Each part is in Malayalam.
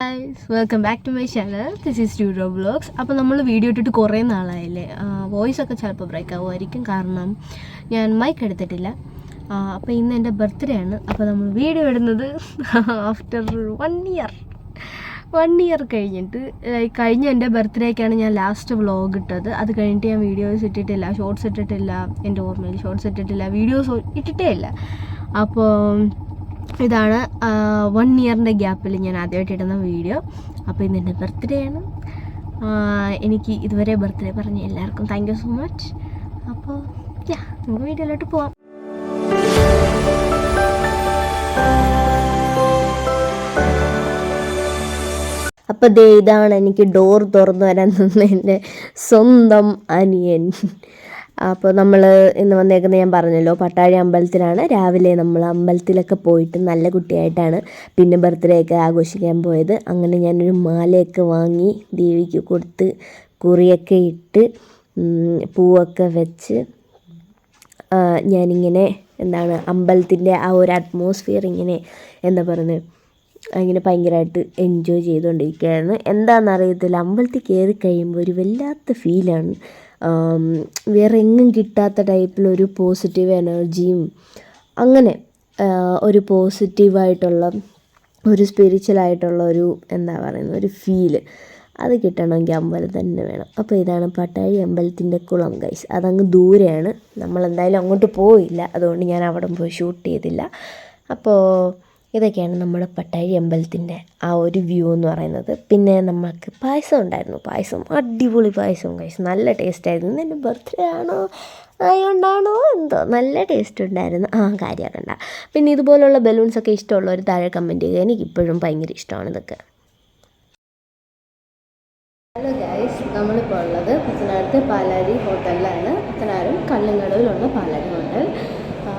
Welcome back to my channel. This is Studio Vlogs. അപ്പോൾ നമ്മൾ വീഡിയോ ഇട്ടിട്ട് കുറേ നാളായില്ലേ. വോയിസൊക്കെ ചിലപ്പോൾ ബ്രേക്ക് ആവുമായിരിക്കും, കാരണം ഞാൻ മൈക്ക് എടുത്തിട്ടില്ല. അപ്പോൾ ഇന്ന് എൻ്റെ ബർത്ത്ഡേ ആണ്. അപ്പോൾ നമ്മൾ വീഡിയോ ഇടുന്നത് ആഫ്റ്റർ 1 ഇയർ കഴിഞ്ഞിട്ട്. കഴിഞ്ഞ എൻ്റെ ബർത്ത്ഡേക്കാണ് ഞാൻ ലാസ്റ്റ് വ്ളോഗ് ഇട്ടത്. അത് കഴിഞ്ഞിട്ട് ഞാൻ വീഡിയോസ് ഇട്ടിട്ടില്ല, ഷോർട്സ് ഇട്ടിട്ടില്ല. എൻ്റെ ഓർമ്മയിൽ ഷോർട്സ് ഇട്ടിട്ടില്ല, വീഡിയോസ് ഇട്ടിട്ടേ ഇല്ല. അപ്പോൾ ഇതാണ് 1 ഇയറിൻ്റെ ഗ്യാപ്പിൽ ഞാൻ ആദ്യമായിട്ട് ഇടുന്ന വീഡിയോ. അപ്പോൾ ഇന്ന് എൻ്റെ ബർത്ത്ഡേ ആണ്. എനിക്ക് ഇതുവരെ ബർത്ത്ഡേ പറഞ്ഞ എല്ലാവർക്കും താങ്ക് യു സോ മച്ച്. അപ്പോൾ നമുക്ക് വീഡിയോയിലോട്ട് പോവാം. അപ്പോൾ ഇതാണ് എനിക്ക് ഡോർ തുറന്നു വരാൻ തന്ന എൻ്റെ സ്വന്തം അനിയൻ. അപ്പോൾ നമ്മൾ ഇന്ന് വന്നേക്കുന്നത് ഞാൻ പറഞ്ഞല്ലോ, പട്ടാഴി അമ്പലത്തിലാണ്. രാവിലെ നമ്മൾ അമ്പലത്തിലൊക്കെ പോയിട്ട് നല്ല കുട്ടിയായിട്ടാണ് പിന്നെ ബർത്ത്ഡേ ഒക്കെ ആഘോഷിക്കാൻ പോയത്. അങ്ങനെ ഞാനൊരു മാലയൊക്കെ വാങ്ങി ദേവിക്ക് കൊടുത്ത് കുറിയൊക്കെ ഇട്ട് പൂവൊക്കെ വെച്ച് ഞാനിങ്ങനെ അമ്പലത്തിൻ്റെ ആ ഒരു അറ്റ്മോസ്ഫിയർ ഇങ്ങനെ അങ്ങനെ ഭയങ്കരമായിട്ട് എൻജോയ് ചെയ്തുകൊണ്ടിരിക്കുകയായിരുന്നു. എന്താണെന്നറിയത്തില്ല, അമ്പലത്തിൽ കയറി കഴിയുമ്പോൾ ഒരു വല്ലാത്ത ഫീലാണ്. വേറെ എങ്ങും കിട്ടാത്ത ടൈപ്പിലൊരു പോസിറ്റീവ് എനർജിയും അങ്ങനെ ഒരു പോസിറ്റീവായിട്ടുള്ള ഒരു സ്പിരിച്വലായിട്ടുള്ള ഒരു ഒരു ഫീല് അത് കിട്ടണമെങ്കിൽ അമ്പലം തന്നെ വേണം. അപ്പോൾ ഇതാണ് പട്ടാഴി അമ്പലത്തിൻ്റെ കുളം ഗൈസ്. അതങ്ങ് ദൂരെയാണ്. നമ്മളെന്തായാലും അങ്ങോട്ട് പോയില്ല, അതുകൊണ്ട് ഞാൻ അവിടെ പോയി ഷൂട്ട് ചെയ്തില്ല. അപ്പോൾ ഇതൊക്കെയാണ് നമ്മുടെ പട്ടാഴി അമ്പലത്തിൻ്റെ ആ ഒരു വ്യൂ എന്ന് പറയുന്നത്. പിന്നെ നമുക്ക് പായസം ഉണ്ടായിരുന്നു. അടിപൊളി പായസം കഴിച്ചു, നല്ല ടേസ്റ്റായിരുന്നു. ഇന്ന് എൻ്റെ ബർത്ത്ഡേ ആണോ ആയതുകൊണ്ടാണോ എന്തോ നല്ല ടേസ്റ്റ് ഉണ്ടായിരുന്നു. കാര്യമാക്കണ്ട. പിന്നെ ഇതുപോലുള്ള ബലൂൺസൊക്കെ ഇഷ്ടമുള്ളവർ താഴെ കമൻറ്റ് ചെയ്യുക. എനിക്കിപ്പോഴും ഭയങ്കര ഇഷ്ടമാണ് ഇതൊക്കെ. ഹലോ ഗൈസ്, നമ്മളിപ്പോൾ ഉള്ളത് പത്തനാപുരത്തെ പാലാരി ഹോട്ടലിലാണ്. പത്തനാപുരം കള്ളിങ്കടവിലുള്ള പാലാരി ഹോട്ടൽ.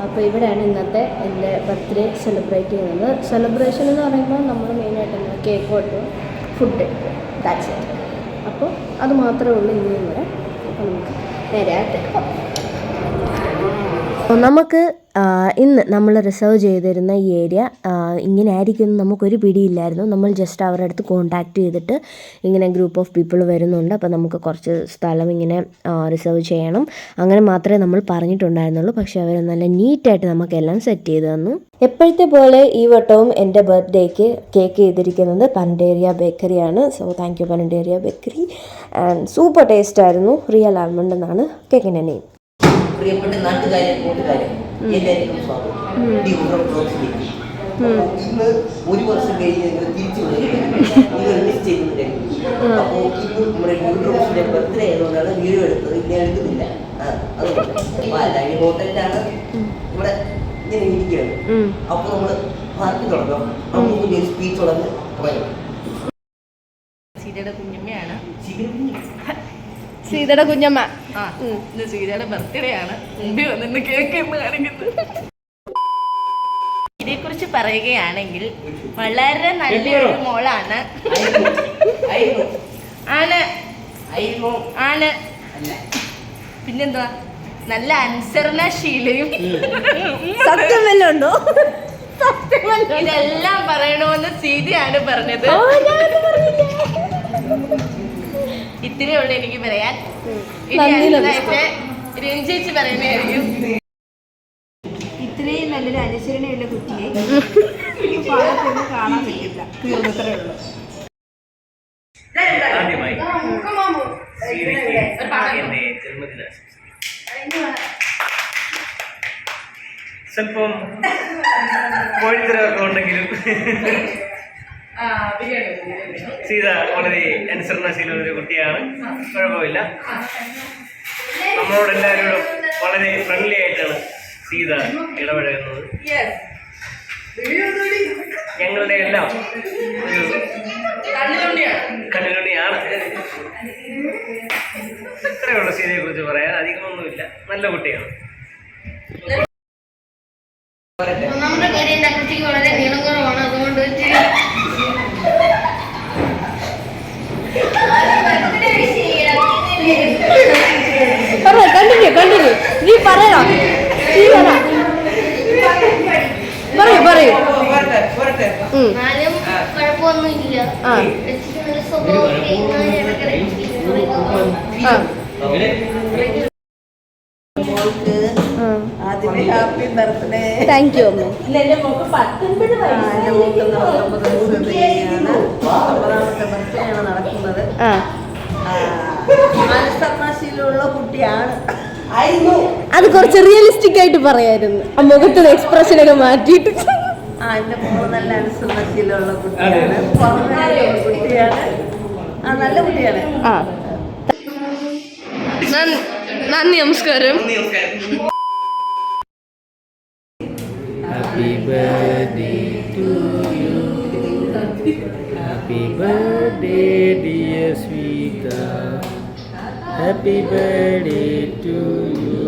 അപ്പോൾ ഇവിടെയാണ് ഇന്നത്തെ എൻ്റെ ബർത്ത്ഡേ സെലിബ്രേറ്റ് ചെയ്യുന്നത്. സെലിബ്രേഷൻ എന്ന് പറയുമ്പോൾ നമ്മൾ മെയിനായിട്ട് കേക്ക് കൊട്ടും ഫുഡ് ദാറ്റ്സ് ഇറ്റ്. അപ്പോൾ അത് മാത്രമേ ഉള്ളൂ ഇനി ഇവിടെ. അപ്പോൾ നമുക്ക് നേരെയായിട്ട് നമുക്ക് ഇന്ന് നമ്മൾ റിസർവ് ചെയ്തിരുന്ന ഈ ഏരിയ ഇങ്ങനെ ആയിരിക്കും നമുക്കൊരു പിടിയില്ലായിരുന്നു. നമ്മൾ ജസ്റ്റ് അവരുടെ അടുത്ത് കോൺടാക്റ്റ് ചെയ്തിട്ട് ഇങ്ങനെ ഗ്രൂപ്പ് ഓഫ് പീപ്പിൾ വരുന്നുണ്ട്, അപ്പോൾ നമുക്ക് കുറച്ച് സ്ഥലം ഇങ്ങനെ റിസർവ് ചെയ്യണം, അങ്ങനെ മാത്രമേ നമ്മൾ പറഞ്ഞിട്ടുണ്ടായിരുന്നുള്ളൂ. പക്ഷേ അവർ നല്ല നീറ്റായിട്ട് നമുക്കെല്ലാം സെറ്റ് ചെയ്ത് തന്നു. എപ്പോഴത്തെ പോലെ ഈ വട്ടവും എൻ്റെ ബർത്ത്ഡേക്ക് കേക്ക് ചെയ്തിരിക്കുന്നത് പനഡേറിയ ബേക്കറിയാണ്. So thank you Panaderia bakery. And super taste ആയിരുന്നു. റിയൽ ആൽമണ്ട് എന്നാണ് കേക്കിൻ്റെ നെയിം. പ്രിയപ്പെട്ട നാട്ടുകാരെ, കൂട്ടുകാരെ, എല്ലാവർക്കും സ്വാഗതം. ഇന്ന് 1 വർഷം കഴിഞ്ഞ് ഞങ്ങൾ തിരിച്ചു ചെയ്തിട്ടുണ്ട്. അപ്പോൾ ഇന്ന് നമ്മുടെ യൂട്യൂബിന്റെ ബർത്ത്ഡേ ആയതുകൊണ്ടാണ് വീഡിയോ എടുത്തത്. ഇല്ല, എടുക്കുന്നില്ല. അതുകൊണ്ട് പാലാഴി ഹോട്ടലിലാണ് ഇവിടെ ഇങ്ങനെ ഇരിക്കുകയാണ്. അപ്പോൾ നമ്മൾ പാർട്ടി തുടങ്ങാം. നമുക്ക് സ്പീച്ച് തുടങ്ങി തുടങ്ങാം. സീതയുടെ കുഞ്ഞമ്മ സീതയുടെ ബർത്ത്ഡേ ആണ്. മുമ്പിൽ വന്നിട്ട് കേക്ക് എന്ന് കാണിക്കുന്നത്. ഇതേക്കുറിച്ച് പറയുകയാണെങ്കിൽ വളരെ നല്ലൊരു മോളാണ്. ആണ് പിന്നെന്താ, നല്ല അനുസരണശീലയും സത്യമല്ലോ. ഇതെല്ലാം പറയണമെന്ന് സീതയാണ് പറഞ്ഞത്. ഇത്രയേ ഉള്ളൂ എനിക്ക് പറയാൻ. ചേച്ചി പറയുന്നതായിരിക്കും. ഇത്രയും നല്ലൊരു അനുസരണയുള്ള കുട്ടിയെ കാണാൻ പറ്റില്ല. തീർന്നത്രേ ഉള്ളൂ. സ്വല്പം കോഴിത്തരമൊക്കെ ഉണ്ടെങ്കിലും സീത വളരെ അനുസരണശീലമുള്ള ഒരു കുട്ടിയാണ്. കുഴപ്പമില്ല. നമ്മളോട് എല്ലാവരോടും വളരെ ഫ്രണ്ട്ലി ആയിട്ടാണ് സീത ഇടപഴകുന്നത്. ഞങ്ങളുടെ എല്ലാം ഒരു കണ്ണിലുണ്ണിയാണ്. ഇത്രയേ ഉള്ളൂ സീതയെ കുറിച്ച് പറയാൻ, അധികമൊന്നുമില്ല. നല്ല കുട്ടിയാണ്. നമ്മുടെ കറിയുണ്ടാക്കി വളരെ നീളം കുറവാണ്, അതുകൊണ്ട് കണ്ടിന്യൂ നീ പറയണോ? പറയൂ. കുഴപ്പമൊന്നും ഇല്ല. ആ വെച്ചിട്ട് നല്ല സ്വഭാവമൊക്കെ ഇങ്ങനെ ഇടയ്ക്കിടയ്ക്ക് ആ മോൾക്ക് ആദ്യമേ ഹാപ്പി ബർത്ത്ഡേ. താങ്ക് യു അമ്മ. എൻ്റെ മോൾക്ക് 19 വയസ്സാണ്. 19ാമത്തെ ബർത്ത്ഡേ ആണ് നടക്കുന്നത്. ആ മനസ്സമാശയിലുള്ള കുട്ടിയാണ്. അത് കുറച്ച് റിയലിസ്റ്റിക് ആയിട്ട് പറയായിരുന്നു, ആ മുഖത്തുള്ള എക്സ്പ്രഷനൊക്കെ മാറ്റിയിട്ട്. എൻ്റെ മോള് നല്ല അനുസരണശീലമുള്ള കുട്ടിയാണ്. പുറമേയുള്ള കുട്ടിയാണ്. നല്ല കുട്ടിയാണ്. ആ നന്ദി, നമസ്കാരം. Happy birthday to you. Happy birthday, dear Sweeta. Happy birthday to you.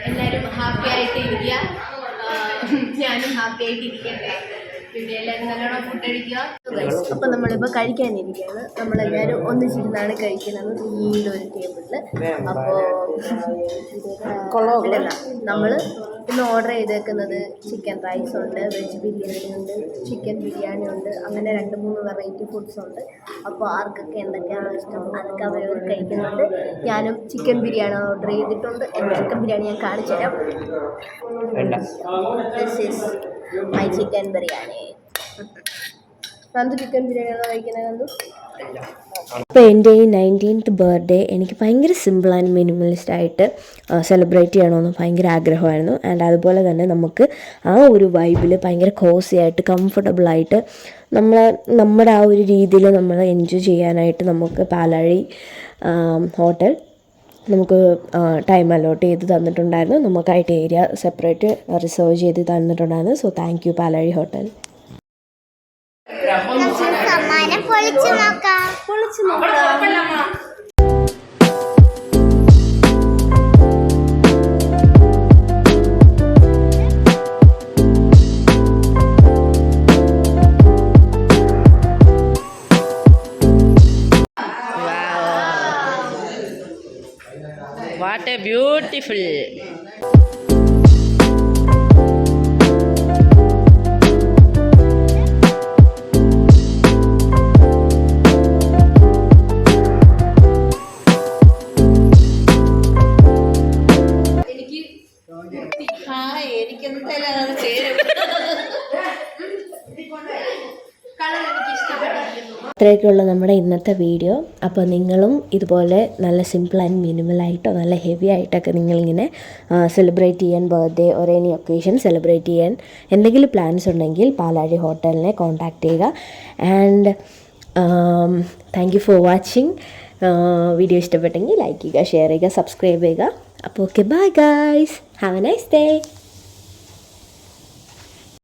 എല്ലാവരും ഹാപ്പി ആയിട്ട് ഇരിക്കുക. ഞാനും ഹാപ്പി ആയിട്ട് ഇരിക്കട്ടെ. പിന്നെ എല്ലാവരും നല്ലോണം ഫുഡ് അടിക്കുക. അപ്പം നമ്മളിപ്പോൾ കഴിക്കാനിരിക്കുകയാണ്. നമ്മളെല്ലാവരും ഒന്നിച്ചിരുന്നാണ് കഴിക്കുന്നത് ഈ ഒരു ടേബിളിൽ. അപ്പോൾ നമ്മൾ ഇന്ന് ഓർഡർ ചെയ്തേക്കുന്നത് ചിക്കൻ റൈസ് ഉണ്ട്, വെജ് ബിരിയാണി ഉണ്ട്, ചിക്കൻ ബിരിയാണി ഉണ്ട്, അങ്ങനെ 2-3 വെറൈറ്റി ഫുഡ്സ് ഉണ്ട്. അപ്പോൾ ആർക്കൊക്കെ എന്തൊക്കെയാണോ ഇഷ്ടം അതൊക്കെ അവർ കഴിക്കുന്നുണ്ട്. ഞാനും ചിക്കൻ ബിരിയാണി ഓർഡർ ചെയ്തിട്ടുണ്ട്. എൻ്റെ ചിക്കൻ ബിരിയാണി ഞാൻ കാണിച്ചു തരാം. This is my chicken biryani. Nandu chicken ബിരിയാണിയാണോ കഴിക്കുന്നത് നന്ദു? അപ്പോൾ എൻ്റെ ഈ 19th ബർത്ത്ഡേ എനിക്ക് ഭയങ്കര സിമ്പിൾ ആൻഡ് മിനിമലിസ്റ്റ് ആയിട്ട് സെലിബ്രേറ്റ് ചെയ്യണമെന്ന് ഭയങ്കര ആഗ്രഹമായിരുന്നു. ആൻഡ് അതുപോലെ തന്നെ നമുക്ക് ആ ഒരു വൈബിൽ ഭയങ്കര കോസി ആയിട്ട് കംഫർട്ടബിളായിട്ട് നമ്മുടെ ആ ഒരു രീതിയിൽ നമ്മൾ എൻജോയ് ചെയ്യാനായിട്ട് നമുക്ക് പാലാഴി ഹോട്ടൽ നമുക്ക് ടൈം അലോട്ട് ചെയ്ത് തന്നിട്ടുണ്ടായിരുന്നു. നമുക്കായിട്ട് ഏരിയ സെപ്പറേറ്റ് റിസർവ് ചെയ്ത് തന്നിട്ടുണ്ടായിരുന്നു. സോ താങ്ക് യു പാലാഴി ഹോട്ടൽ. സമ്മാനം പൊളിച്ചു നോക്കാം. What a beautiful. ഇത്രയൊക്കെയുള്ള നമ്മുടെ ഇന്നത്തെ വീഡിയോ. അപ്പോൾ നിങ്ങളും ഇതുപോലെ നല്ല സിമ്പിൾ ആൻഡ് മിനിമലായിട്ടോ നല്ല ഹെവി ആയിട്ടൊക്കെ നിങ്ങളിങ്ങനെ സെലിബ്രേറ്റ് ചെയ്യാൻ birthday or any occasion celebrate ചെയ്യാൻ എന്തെങ്കിലും പ്ലാൻസ് ഉണ്ടെങ്കിൽ പാലാഴി ഹോട്ടലിനെ കോൺടാക്റ്റ് ചെയ്യുക. And thank you for watching. Video ഇഷ്ടപ്പെട്ടെങ്കിൽ ലൈക്ക് ചെയ്യുക, ഷെയർ ചെയ്യുക, സബ്സ്ക്രൈബ് ചെയ്യുക. അപ്പോൾ okay, bye guys, have A nice day.